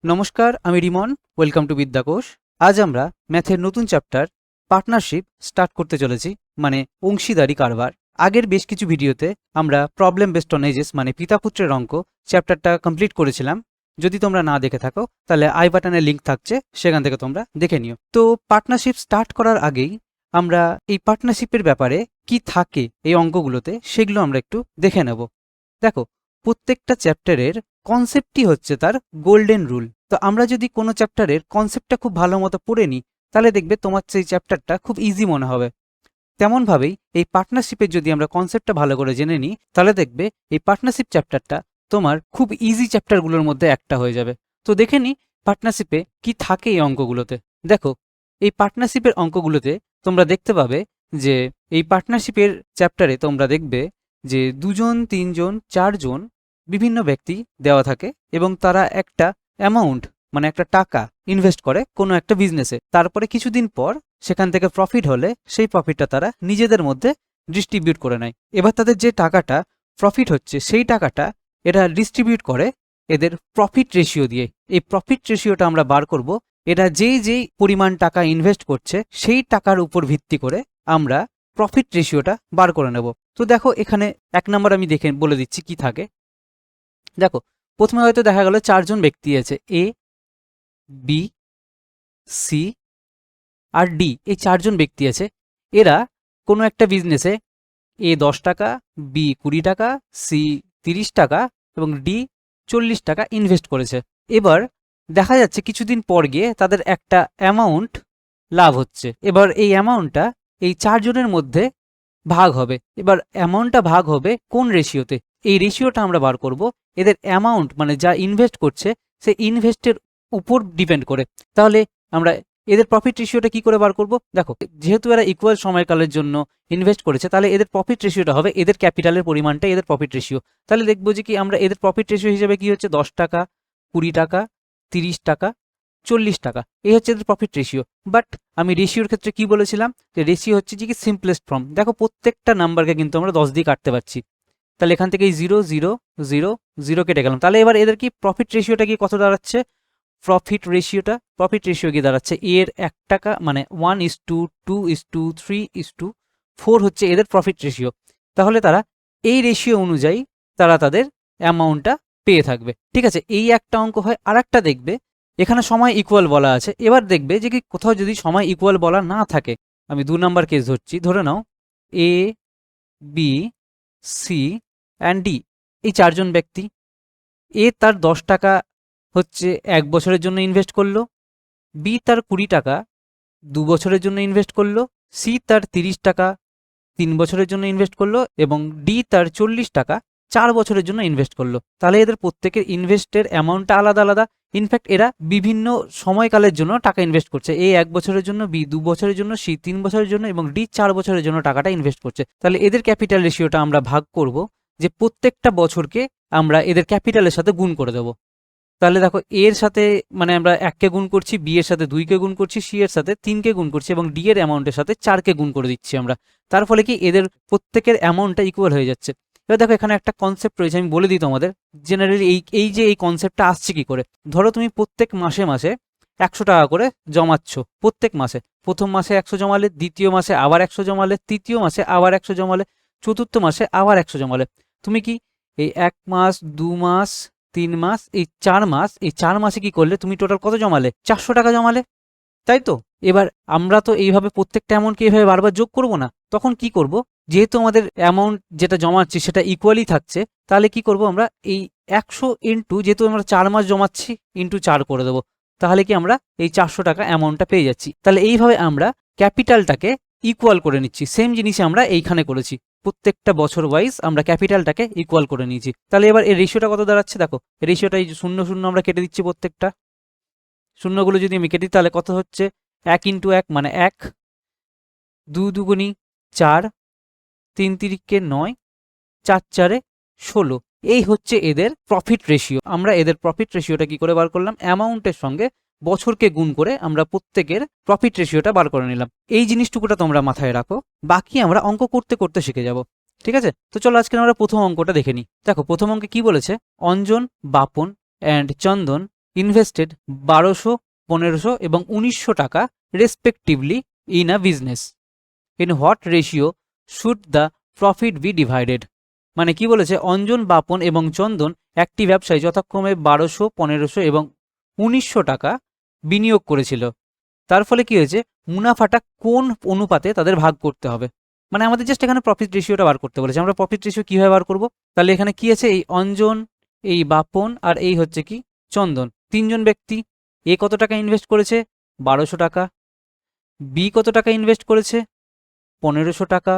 নমস্কার, আমি Rimon. Welcome to বিদ্যাকোষ। আজ আমরা ম্যাথের নতুন চ্যাপ্টার পার্টনারশিপ স্টার্ট করতে চলেছি, মানে অংশীদারি কারবার। আগের বেশ কিছু ভিডিওতে আমরা প্রবলেম বেসড অন এজেস মানে পিতা পুত্রের অঙ্ক চ্যাপ্টারটা কমপ্লিট করেছিলাম। যদি তোমরা না দেখে থাকো তাহলে আই বাটনে লিঙ্ক থাকছে, সেখান থেকে তোমরা দেখে নিও। তো পার্টনারশিপ স্টার্ট করার আগেই আমরা এই পার্টনারশিপের ব্যাপারে কি থাকে এই অঙ্কগুলোতে সেগুলো আমরা একটু দেখে নেব। দেখো, প্রত্যেকটা চ্যাপ্টারের কনসেপ্টই হচ্ছে তার গোল্ডেন রুল। তো আমরা যদি কোনো চ্যাপ্টারের কনসেপ্টটা খুব ভালো মতো পড়ে নিই তাহলে দেখবে তোমার সেই চ্যাপ্টারটা খুব ইজি মনে হবে। তেমনভাবেই এই পার্টনারশিপের যদি আমরা কনসেপ্টটা ভালো করে জেনে নিই তাহলে দেখবে এই পার্টনারশিপ চ্যাপ্টারটা তোমার খুব ইজি চ্যাপ্টারগুলোর মধ্যে একটা হয়ে যাবে। তো দেখে নিই পার্টনারশিপে কি থাকে এই অঙ্কগুলোতে। দেখো, এই পার্টনারশিপের অঙ্কগুলোতে তোমরা দেখতে পাবে যে এই পার্টনারশিপের চ্যাপ্টারে তোমরা দেখবে যে 2 জন 3 জন 4 জন বিভিন্ন ব্যক্তি দেওয়া থাকে এবং তারা একটা অ্যামাউন্ট মানে একটা টাকা ইনভেস্ট করে কোনো একটা বিজনেসে। তারপরে কিছুদিন পর সেখান থেকে প্রফিট হলে সেই প্রফিটটা তারা নিজেদের মধ্যে ডিস্ট্রিবিউট করে নেয়। এবার তাদের যে টাকাটা প্রফিট হচ্ছে সেই টাকাটা এরা ডিস্ট্রিবিউট করে এদের প্রফিট রেশিও দিয়ে। এই প্রফিট রেশিওটা আমরা বার করব। এরা যেই পরিমাণ টাকা ইনভেস্ট করছে সেই টাকার উপর ভিত্তি করে আমরা প্রফিট রেশিওটা বার করে নেব। তো দেখো, এখানে 1 নম্বর আমি দেখে বলে দিচ্ছি কি থাকে। দেখো, প্রথমে হয়তো দেখা গেল 4 জন ব্যক্তি আছে, এ, বি, সি আর ডি। এই 4 জন ব্যক্তি আছে। এরা কোনো একটা বিজনেসে এ 10 টাকা, বি 20 টাকা, সি 30 টাকা এবং ডি 40 টাকা ইনভেস্ট করেছে। এবার দেখা যাচ্ছে কিছুদিন পর গিয়ে তাদের একটা অ্যামাউন্ট লাভ হচ্ছে। এবার এই অ্যামাউন্টটা এই 4 জনের মধ্যে ভাগ হবে। এবার অ্যামাউন্টটা ভাগ হবে কোন রেশিওতে? এই রেশিওটা আমরা বার করব এদের অ্যামাউন্ট মানে যা ইনভেস্ট করছে সে ইনভেস্টের উপর ডিপেন্ড করে। তাহলে আমরা এদের প্রফিট রেশিওটা কি করে বার করব? দেখো, যেহেতু এরা ইকুয়াল সময়কালের জন্য ইনভেস্ট করেছে তাহলে এদের প্রফিট রেশিওটা হবে এদের ক্যাপিটালের পরিমাণটা এদের প্রফিট রেশিও। তাহলে দেখবো যে কি আমরা এদের প্রফিট রেশিও হিসেবে কি হচ্ছে 10 টাকা, 20 টাকা, 30 টাকা, 40 টাকা, এই হচ্ছে এদের প্রফিট রেশিও। বাট আমি রেশিওর ক্ষেত্রে কি বলেছিলাম যে রেশিও হচ্ছে যে কি সিম্পলেস্ট ফর্ম। দেখো, প্রত্যেকটা নাম্বারকে কিন্তু আমরা 10 দিয়ে কাটতে পারছি। তাহলে এখান থেকে 0 0 0 0 কেটে গেলাম। তাহলে এবার এদের কি প্রফিট রেশিওটা কি কত দাঁড়াচ্ছে? প্রফিট রেশিও কি দাঁড়াচ্ছে এর 1 টাকা মানে 1:2:3:4 হচ্ছে এদের প্রফিট রেশিও। তাহলে তারা এই রেশিও অনুযায়ী তারা তাদের অ্যামাউন্টটা পেয়ে থাকবে। ঠিক আছে, এই একটা অঙ্ক হয়। আর একটা দেখবে এখানে সময় ইকুয়াল বলা আছে। এবার দেখবে যে কি কোথাও যদি সময় ইকুয়াল বলা না থাকে, আমি 2 নাম্বার কেস ধরছি। ধরে নাও এ, বি, সি অ্যান্ড ডি এই 4 জন ব্যক্তি। এ তার 10 টাকা হচ্ছে 1 বছরের জন্য ইনভেস্ট করলো, বি তার 20 টাকা 2 বছরের জন্য ইনভেস্ট করলো, সি তার 30 টাকা 3 বছরের জন্য ইনভেস্ট করলো এবং ডি তার 40 টাকা 4 বছরের জন্য ইনভেস্ট করলো। তাহলে এদের প্রত্যেকের ইনভেস্টের অ্যামাউন্টটা আলাদা আলাদা। ইনফ্যাক্ট এরা বিভিন্ন সময়কালের জন্য টাকা ইনভেস্ট করছে। এ 1 বছরের জন্য, বি 2 বছরের জন্য, সি 3 বছরের জন্য এবং ডি 4 বছরের জন্য টাকাটা ইনভেস্ট করছে। তাহলে এদের ক্যাপিটাল রেশিওটা আমরা ভাগ করব যে প্রত্যেকটা বছরকে আমরা এদের ক্যাপিটালের সাথে গুণ করে দেবো। তাহলে দেখো, এর সাথে মানে আমরা 1কে গুণ করছি, বি এর সাথে 2কে গুণ করছি, সি এর সাথে 3কে গুণ করছি এবং ডি এর অ্যামাউন্টের সাথে 4কে গুণ করে দিচ্ছি আমরা। তার ফলে কি এদের প্রত্যেকের অ্যামাউন্টটা ইকুয়াল হয়ে যাচ্ছে। এবার দেখো, এখানে একটা কনসেপ্ট রয়েছে, আমি বলে দিই তোমাদের। জেনারেলি এই কনসেপ্টটা আসছে কি করে। ধরো তুমি প্রত্যেক মাসে মাসে 100 টাকা করে জমাচ্ছ। প্রত্যেক মাসে, প্রথম মাসে 100 জমালে, দ্বিতীয় মাসে আবার 100 জমালে, তৃতীয় মাসে আবার 100 জমালে, চতুর্থ মাসে আবার 100 জমালে। তুমি কি এই 1 মাস, 2 মাস, 3 মাস, এই 4 মাস, এই 4 মাসে কি করলে তুমি টোটাল কত জমালে? 400 টাকা জমালে, তাই তো? এবার আমরা তো এইভাবে প্রত্যেকটা অ্যামাউন্টকে এইভাবে বারবার যোগ করব না। তখন কি করব, যেহেতু আমাদের অ্যামাউন্ট যেটা জমাচ্ছি সেটা ইকুয়ালি থাকছে, তাহলে কি করব আমরা এই 100 ইন্টু, যেহেতু আমরা 4 মাস জমাচ্ছি, ইন্টু 4 করে দেবো। তাহলে কি আমরা এই 400 টাকা অ্যামাউন্টটা পেয়ে যাচ্ছি। তাহলে এইভাবে আমরা ক্যাপিটালটাকে ইকুয়াল করে নিচ্ছি। সেম জিনিসই আমরা এইখানে করেছি। প্রত্যেকটা বছর ওয়াইজ আমরা ক্যাপিটালটাকে ইকুয়াল করে নিয়েছি। তাহলে এবার এই রেশিওটা কত দাঁড়াচ্ছে? দেখো, রেশিওটা এই 0 0 আমরা কেটে দিচ্ছি। প্রত্যেকটা শূন্যগুলো যদি আমি কেটে দিই তাহলে কত হচ্ছে? 1 ইন্টু 1 মানে 1, 2 দুগুণি 4, 3 তিরিকে 9, 4 4 16। এই হচ্ছে এদের প্রফিট রেশিও। আমরা এদের প্রফিট রেশিওটা কি করে বার করলাম? অ্যামাউন্টের সঙ্গে বছরকে গুণ করে আমরা প্রত্যেকের প্রফিট রেশিওটা বার করে নিলাম। এই জিনিসটুকুটা তোমরা মাথায় রাখো, বাকি আমরা অঙ্ক করতে করতে শিখে যাব। ঠিক আছে, তো চলো আজকে আমরা প্রথম অঙ্কটা দেখে নিই। দেখো, প্রথম অঙ্কে কি বলেছে? অঞ্জন, বাপন অ্যান্ড চন্দন ইনভেস্টেড 1200, 1500 এবং 1900 টাকা respectively in a business. In what ratio should the profit be divided? মানে কি বলেছে, অঞ্জন, বাপন এবং চন্দন একটি ব্যবসায় যথাক্রমে 1200, 1500 এবং 1900 টাকা বিনিয়োগ করেছিল। তার ফলে কি হয়েছে, মুনাফাটা কোন অনুপাতে তাদের ভাগ করতে হবে। মানে আমাদের জাস্ট এখানে প্রফিট রেশিওটা বার করতে বলেছে। আমরা প্রফিট রেশিও কীভাবে বার করব? তাহলে এখানে কি আছে, এই অঞ্জন, এই বাপন আর এই হচ্ছে কি চন্দন, তিনজন ব্যক্তি। এ কত টাকা ইনভেস্ট করেছে? 1200 টাকা। বি কত টাকা ইনভেস্ট করেছে? 1500 টাকা।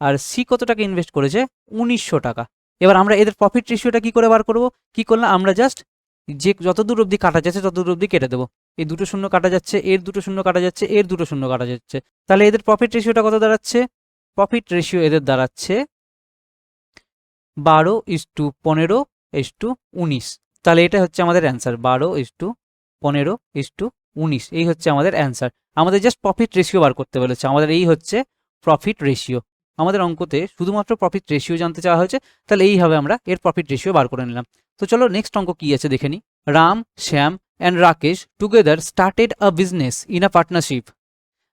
আর সি কত টাকা ইনভেস্ট করেছে? 1900 টাকা। এবার আমরা এদের প্রফিট রেশিওটা কি করে বার করব? কি করলাম, আমরা জাস্ট যে যতদূর অবধি কাটা যাচ্ছে ততদূর অবধি কেটে দেবো। এই দুটো শূন্য কাটা যাচ্ছে, এর দুটো শূন্য কাটা যাচ্ছে, এর দুটো শূন্য কাটা যাচ্ছে। তাহলে এদের প্রফিট রেশিওটা কত দাঁড়াচ্ছে? প্রফিট রেশিও এদের দাঁড়াচ্ছে 12:15:19। তাহলে এটা হচ্ছে আমাদের অ্যান্সার, 12:15:19। এই হচ্ছে আমাদের অ্যান্সার। আমাদের জাস্ট প্রফিট রেশিও বার করতে বলেছে, আমাদের এই হচ্ছে প্রফিট রেশিও। আমাদের অঙ্কতে শুধুমাত্র প্রফিট রেশিও জানতে চাওয়া হয়েছে, তাহলে এইভাবে আমরা এর প্রফিট রেশিও বার করে নিলাম। তো চলো নেক্সট অঙ্ক কি আছে দেখে নিই। রাম, শ্যাম and Rakesh together started a business in a partnership.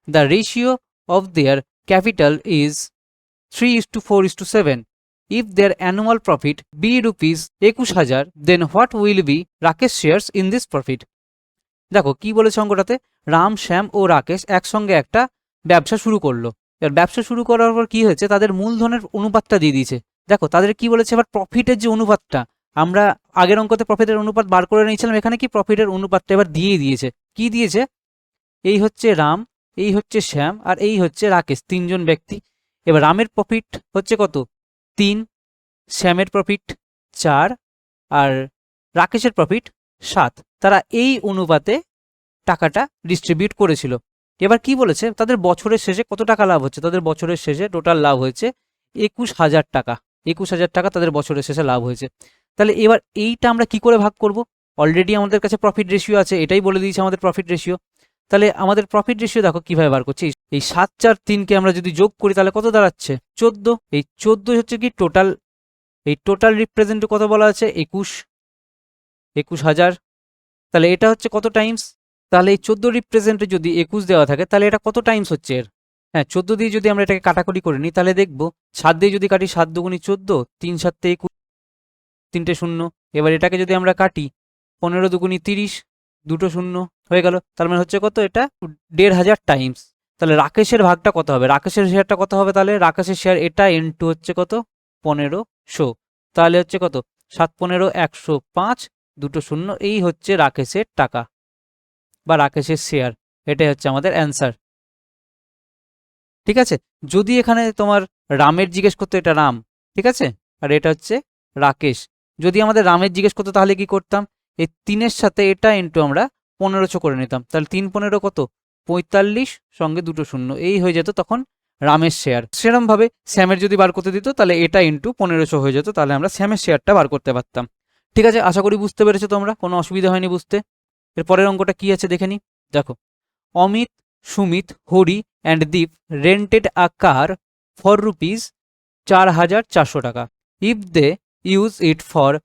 The ratio of their capital is 3:4:7. If their annual profit be rupees 21,000, then what will be Rakesh shares in this profit? দেখো কি বলেছে অঙ্কটাতে, রাম, শ্যাম ও রাকেশ একসঙ্গে একটা ব্যবসা শুরু করলো। এবার ব্যবসা শুরু করার পর কি হয়েছে, তাদের মূলধনের অনুপাতটা দিয়ে দিয়েছে। দেখো তাদের কি বলেছে, এবার প্রফিটের যে অনুপাতটা, আমরা আগের অঙ্কতে প্রফিটের অনুপাত বার করে নিয়েছিলাম, এখানে কি প্রফিটের অনুপাতটা এবার দিয়ে দিয়েছে। কি দিয়েছে, এই হচ্ছে রাম, এই হচ্ছে শ্যাম আর এই হচ্ছে রাকেশ, তিনজন ব্যক্তি। এবার রামের প্রফিট হচ্ছে কত? 3, শ্যামের প্রফিট 4 আর রাকেশের প্রফিট 7। তারা এই অনুপাতে টাকাটা ডিস্ট্রিবিউট করেছিল। এবার কি বলেছে, তাদের বছরের শেষে কত টাকা লাভ হচ্ছে? তাদের বছরের শেষে টোটাল লাভ হয়েছে 21,000 টাকা। 21,000 টাকা তাদের বছরের শেষে লাভ হয়েছে। তাহলে এবার এইটা আমরা কি করে ভাগ করব? অলরেডি আমাদের কাছে প্রফিট রেশিও আছে, এটাই বলে দিয়েছে আমাদের প্রফিট রেশিও। তাহলে আমাদের প্রফিট রেশিও দেখো কিভাবে বার করছি। এই 7, 4, 3কে আমরা যদি যোগ করি তাহলে কত দাঁড়াচ্ছে? 14। এই 14 হচ্ছে কি টোটাল, এই টোটাল রিপ্রেজেন্ট কত বলা আছে? 21,000। তাহলে এটা হচ্ছে কত টাইমস? তাহলে এই 14 রিপ্রেজেন্টে যদি 21 দেওয়া থাকে তাহলে এটা কত টাইমস হচ্ছে এর? হ্যাঁ, 14 দিয়ে যদি আমরা এটাকে কাটাকুটি করে নিই তাহলে দেখবো 7 দিয়ে যদি কাটি 7 দুগুণি 14, 3 7 21, 3টে শূন্য। এবার এটাকে যদি আমরা কাটি 15 দুগুণি 30, দুটো শূন্য হয়ে গেল। তার মানে হচ্ছে কত, এটা 1,500 টাইমস। তাহলে রাকেশের ভাগটা কত হবে? রাকেশের শেয়ারটা কত হবে? তাহলে রাকেশের শেয়ার এটা ইনটু হচ্ছে কত? 1500। তাহলে হচ্ছে কত? 7 15 105, দুটো শূন্য। এই হচ্ছে রাকেশের টাকা বা রাকেশের শেয়ার। এটাই হচ্ছে আমাদের অ্যান্সার। ঠিক আছে, যদি এখানে তোমার রামের জিজ্ঞেস করতো, এটা রাম, ঠিক আছে, আর এটা হচ্ছে রাকেশ। যদি আমাদের রামের জিজ্ঞেস করতো তাহলে কি করতাম, এই 3-এর সাথে এটা ইন্টু আমরা 1500 করে নিতাম। তাহলে 3 15 কত? 45, সঙ্গে দুটো শূন্য। এই হয়ে যেত তখন রামের শেয়ার। সেরমভাবে শ্যামের যদি বার করতে দিত তাহলে এটা ইন্টু 1500 হয়ে যেত, তাহলে আমরা শ্যামের শেয়ারটা বার করতে পারতাম। ঠিক আছে, আশা করি বুঝতে পেরেছো তোমরা, কোনো অসুবিধা হয়নি বুঝতে। এর পরের অঙ্কটা কি আছে দেখে নি। দেখো, Amit, Sumit, Hari and Deep rented a car for rupees 4,400 টাকা. If they use it for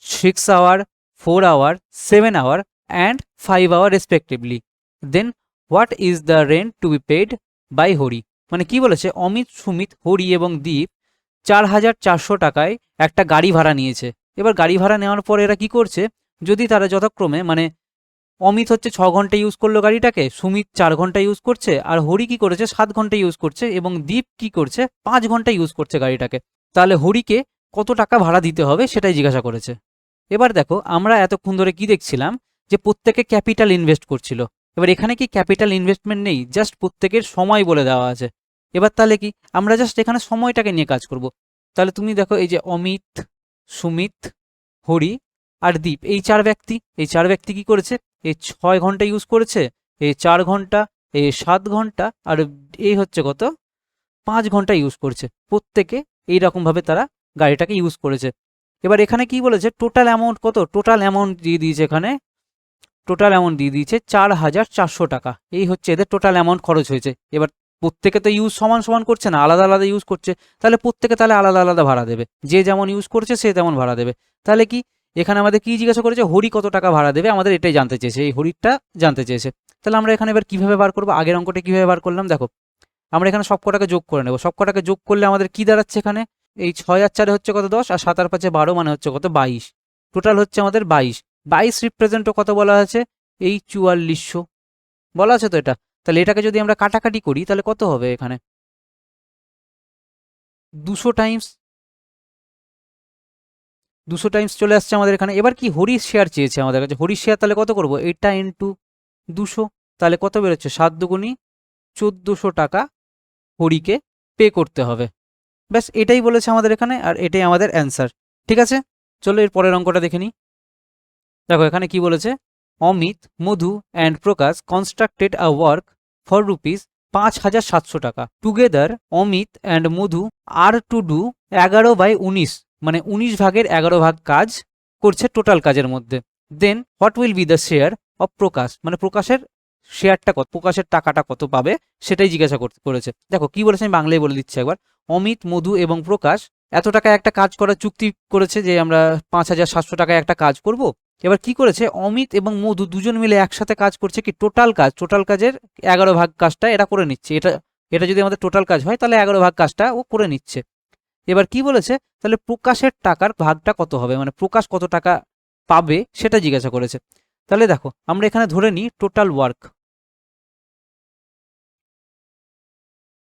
6 hour, 4 hour, 7 hour and 5 hour respectively, then what is the rent to be paid by Hori? মানে কি বলেছে, অমিত, সুমিত, হরি এবং দীপ 4,400 টাকায় একটা গাড়ি ভাড়া নিয়েছে। এবার গাড়ি ভাড়া নেওয়ার পর এরা কি করছে, যদি তারা যথাক্রমে, মানে অমিত হচ্ছে 6 ঘন্টা ইউজ করলো গাড়িটাকে, সুমিত 4 ঘন্টা ইউজ করছে, আর হরি কি করেছে 7 ঘন্টা ইউজ করছে, এবং দীপ কি করছে 5 ঘন্টা ইউজ করছে গাড়িটাকে। তাহলে হরিকে কত টাকা ভাড়া দিতে হবে সেটাই জিজ্ঞাসা করেছে। এবার দেখো, আমরা এতক্ষণ ধরে কি দেখছিলাম, যে প্রত্যেকে ক্যাপিটাল ইনভেস্ট করছিল। এবার এখানে কি ক্যাপিটাল ইনভেস্টমেন্ট নেই, জাস্ট প্রত্যেকের সময় বলে দেওয়া আছে। এবার তাহলে কি আমরা জাস্ট এখানে সময়টাকে নিয়ে কাজ করব। তাহলে তুমি দেখো, এই যে অমিত, সুমিত, হরি আর দীপ, এই 4 ব্যক্তি, এই 4 ব্যক্তি কি করেছে, এই 6 ঘন্টা ইউজ করেছে, এই 4 ঘন্টা, এই 7 ঘন্টা, আর এই হচ্ছে কত 5 ঘন্টা ইউজ করছে। প্রত্যেকে এইরকমভাবে তারা গাড়িটাকে ইউজ করেছে। এবার এখানে কি বলেছে, টোটাল অ্যামাউন্ট কত? টোটাল অ্যামাউন্ট দিয়ে দিয়েছে, এখানে টোটাল অ্যামাউন্ট দিয়ে দিয়েছে 4,400 টাকা। এই হচ্ছে এদের টোটাল অ্যামাউন্ট খরচ হয়েছে। এবার প্রত্যেকে তো ইউজ সমান সমান করছে না, আলাদা আলাদা ইউজ করছে, তাহলে প্রত্যেকে তাহলে আলাদা আলাদা ভাড়া দেবে। যে যেমন ইউজ করছে সে তেমন ভাড়া দেবে। তাহলে কি এখানে আমাদের কি জিজ্ঞাসা করেছে, হরি কত টাকা ভাড়া দেবে, আমাদের এটাই জানতে চেয়েছে, এই হরিটা জানতে চেয়েছে। তাহলে আমরা এখানে এবার কিভাবে বার করবো, আগের অঙ্কটা কিভাবে বার করলাম দেখো, আমরা এখানে সব কটাকে যোগ করে নেব। সব কটাকে যোগ করলে আমাদের কি দাঁড়াচ্ছে, এখানে এই 6 আর 4 হচ্ছে কত 10, আর 7 আর 5 12, মানে হচ্ছে কত 22। টোটাল হচ্ছে আমাদের 22। 22 রিপ্রেজেন্টও কত বলা আছে, এই 4400 বলা আছে তো এটা। তাহলে এটাকে যদি আমরা কাটাকাটি করি তাহলে কত হবে, এখানে 200 টাইমস, 200 টাইমস চলে আসছে আমাদের এখানে। এবার কি হরির শেয়ার চেয়েছে আমাদের কাছে, হরির শেয়ার তাহলে কত করব, এটা ইন্টু 200, তাহলে কত বেরোচ্ছে 7 দুগুণী 1400 টাকা হরিকে পে করতে হবে। ব্যাস এটাই বলেছে আমাদের এখানে, আর এটাই আমাদের অ্যান্সার। ঠিক আছে, চলো এর পরের অঙ্কটা দেখে নিই। দেখো এখানে কি বলেছে, Amit, Madhu and Prakash constructed a work for rupees 5700 টাকা। Together Amit and Madhu are to do 11/19, মানে 19 ভাগের 11 ভাগ কাজ করছে টোটাল কাজের মধ্যে। Then what will be the share of Prakash, মানে প্রকাশের শেয়ারটা কত, প্রকাশের টাকাটা কত পাবে সেটাই জিজ্ঞাসা করেছে। দেখো কি বলেছে, আমি বাংলায় বলে দিচ্ছি একবার। অমিত, মধু এবং প্রকাশ এত টাকায় একটা কাজ করার চুক্তি করেছে, যে আমরা 5700 টাকায় একটা কাজ করব। এবার কি করেছে, অমিত এবং মধু দুজন মিলে একসাথে কাজ করছে, কি টোটাল কাজ, টোটাল কাজের 11 ভাগ কাজটা এরা করে নিচ্ছে। এটা এটা যদি আমাদের টোটাল কাজ হয় তাহলে 11 ভাগ কাজটা ও করে নিচ্ছে। এবার কি বলেছে, তাহলে প্রকাশের টাকার ভাগটা কত হবে, মানে প্রকাশ কত টাকা পাবে সেটা জিজ্ঞাসা করেছে। তাহলে দেখো আমরা এখানে ধরে নিই টোটাল ওয়ার্ক,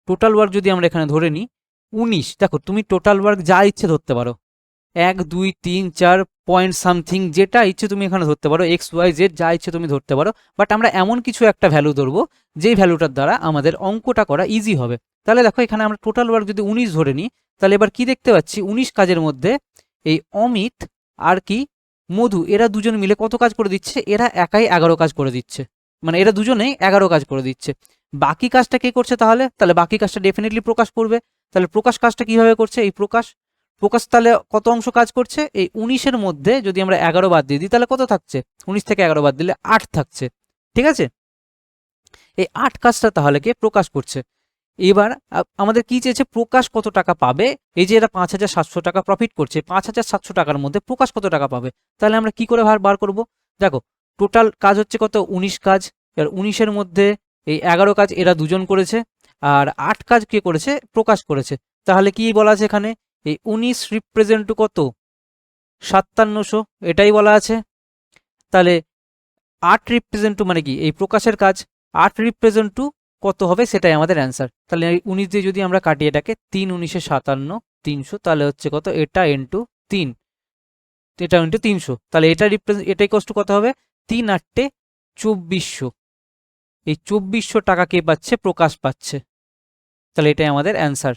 টোটাল ওয়ার্ক যদি আমরা এখানে ধরে নিই 19, দেখো তুমি টোটাল ওয়ার্ক যা ইচ্ছে ধরতে পারো, 1 2 3 4 পয়েন্ট সামথিং, যেটা ইচ্ছে তুমি এখানে ধরতে পারো, XYZ যা ইচ্ছে তুমি ধরতে পারো, বাট আমরা এমন কিছু একটা ভ্যালু ধরবো যেই ভ্যালুটার দ্বারা আমাদের অঙ্কটা করা ইজি হবে। তাহলে দেখো এখানে আমরা টোটাল ওয়ার্ক যদি 19 ধরে নিই, তাহলে এবার কি দেখতে পাচ্ছি, 19 কাজের মধ্যে এই অমিত আর কি মধু এরা দুজন মিলে কত কাজ করে দিচ্ছে, এরা একাই 11 কাজ করে দিচ্ছে, মানে এরা দুজনেই 11 কাজ করে দিচ্ছে। বাকি কাজটা কে করছে, তাহলে তাহলে বাকি কাজটা ডেফিনেটলি প্রকাশ করবে। তাহলে প্রকাশ কাজটা কিভাবে করছে, এই প্রকাশ প্রকাশ তাহলে কত অংশ কাজ করছে, এই 19-এর মধ্যে যদি আমরা 11 বাদ দিয়ে দিই তাহলে কত থাকছে, 19 থেকে 11 বাদ দিলে 8 থাকছে। ঠিক আছে, এই 8 কাজটা তাহলে কে প্রকাশ করছে। এবার আমাদের কি চেয়েছে, প্রকাশ কত টাকা পাবে, এই যে এরা 5700 টাকা প্রফিট করছে, 5700 টাকার মধ্যে প্রকাশ কত টাকা পাবে। তাহলে আমরা কি করে বার করব, দেখো টোটাল কাজ হচ্ছে কত 19 কাজ, এর 19-এর মধ্যে এই 11 কাজ এরা দুজন করেছে, আর 8 কাজ কে করেছে, প্রকাশ করেছে। তাহলে কি বলা আছে এখানে, এই 19 রিপ্রেজেন্ট টু কত 5700, এটাই বলা আছে। তাহলে 8 রিপ্রেজেন্ট টু মানে কি, এই প্রকাশের কাজ 8 রিপ্রেজেন্ট টু কত হবে সেটাই আমাদের অ্যান্সার। তাহলে এই 19 দিয়ে যদি আমরা কাটি এটাকে, 3 19 57 300, তাহলে হচ্ছে কত, এটা ইন্টু 3, এটা ইন্টু 300, তাহলে এটা এটাই কষ্ট কত হবে, 3 8 2400, এই 2400 টাকা কে পাচ্ছে, প্রকাশ পাচ্ছে। তাহলে এটাই আমাদের অ্যান্সার।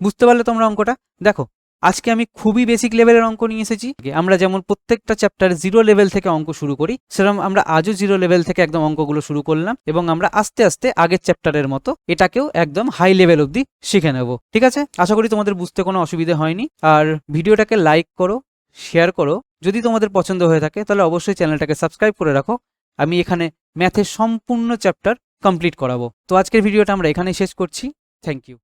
বুঝতে পারলে তোমরা অঙ্কটা? দেখো আজকে আমি খুবই বেসিক লেভেলের অঙ্ক নিয়ে এসেছি। আমরা যেমন প্রত্যেকটা চ্যাপ্টারে 0 লেভেল থেকে অঙ্ক শুরু করি, সেরকম আমরা আজও 0 লেভেল থেকে একদম অঙ্কগুলো শুরু করলাম, এবং আমরা আস্তে আস্তে আগের চ্যাপ্টারের মতো এটাকেও একদম হাই লেভেল অবধি শিখে নেব। ঠিক আছে, আশা করি তোমাদের বুঝতে কোনো অসুবিধা হয়নি। আর ভিডিওটাকে লাইক করো, শেয়ার করো, যদি তোমাদের পছন্দ হয়ে থাকে তাহলে অবশ্যই চ্যানেলটাকে সাবস্ক্রাইব করে রাখো। আমি এখানে ম্যাথের সম্পূর্ণ চ্যাপ্টার কমপ্লিট করাবো। তো আজকের ভিডিওটা আমরা এখানেই শেষ করছি। Thank you.